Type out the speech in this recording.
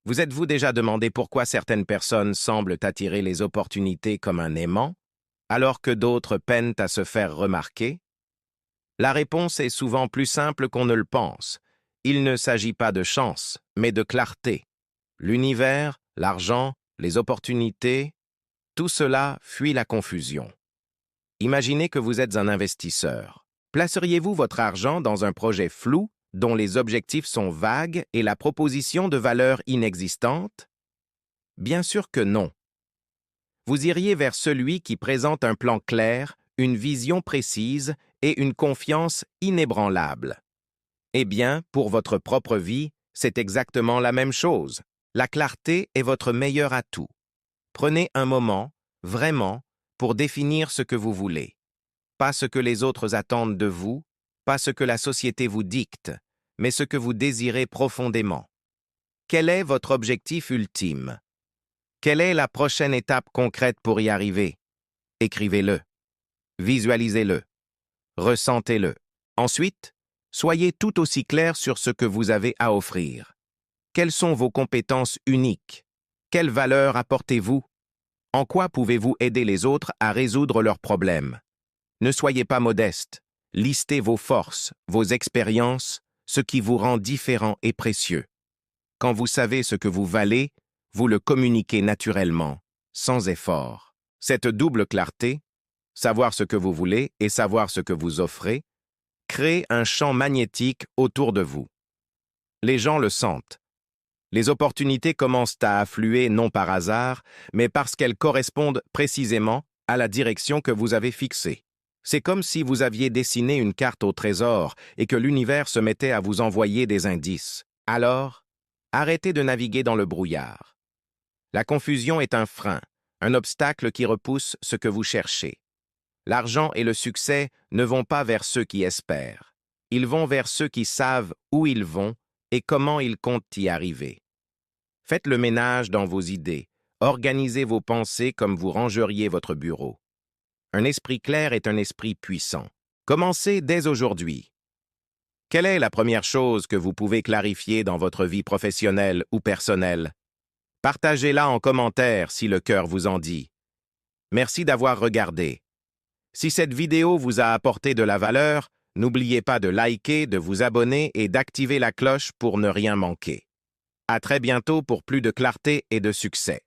Vous êtes-vous déjà demandé pourquoi certaines personnes semblent attirer les opportunités comme un aimant, alors que d'autres peinent à se faire remarquer? La réponse est souvent plus simple qu'on ne le pense. Il ne s'agit pas de chance, mais de clarté. L'univers, l'argent, les opportunités, tout cela fuit la confusion. Imaginez que vous êtes un investisseur. Placeriez-vous votre argent dans un projet flou, dont les objectifs sont vagues et la proposition de valeur inexistante? Bien sûr que non. Vous iriez vers celui qui présente un plan clair, une vision précise et une confiance inébranlable. Eh bien, pour votre propre vie, c'est exactement la même chose. La clarté est votre meilleur atout. Prenez un moment, vraiment, pour définir ce que vous voulez. Pas ce que les autres attendent de vous, pas ce que la société vous dicte, mais ce que vous désirez profondément. Quel est votre objectif ultime? Quelle est la prochaine étape concrète pour y arriver? Écrivez-le. Visualisez-le. Ressentez-le. Ensuite, soyez tout aussi clair sur ce que vous avez à offrir. Quelles sont vos compétences uniques? Quelle valeur apportez-vous? En quoi pouvez-vous aider les autres à résoudre leurs problèmes? Ne soyez pas modeste. Listez vos forces, vos expériences, ce qui vous rend différent et précieux. Quand vous savez ce que vous valez, vous le communiquez naturellement, sans effort. Cette double clarté, savoir ce que vous voulez et savoir ce que vous offrez, crée un champ magnétique autour de vous. Les gens le sentent. Les opportunités commencent à affluer non par hasard, mais parce qu'elles correspondent précisément à la direction que vous avez fixée. C'est comme si vous aviez dessiné une carte au trésor et que l'univers se mettait à vous envoyer des indices. Alors, arrêtez de naviguer dans le brouillard. La confusion est un frein, un obstacle qui repousse ce que vous cherchez. L'argent et le succès ne vont pas vers ceux qui espèrent. Ils vont vers ceux qui savent où ils vont et comment ils comptent y arriver. Faites le ménage dans vos idées. Organisez vos pensées comme vous rangeriez votre bureau. Un esprit clair est un esprit puissant. Commencez dès aujourd'hui. Quelle est la première chose que vous pouvez clarifier dans votre vie professionnelle ou personnelle? Partagez-la en commentaire si le cœur vous en dit. Merci d'avoir regardé. Si cette vidéo vous a apporté de la valeur, n'oubliez pas de liker, de vous abonner et d'activer la cloche pour ne rien manquer. À très bientôt pour plus de clarté et de succès.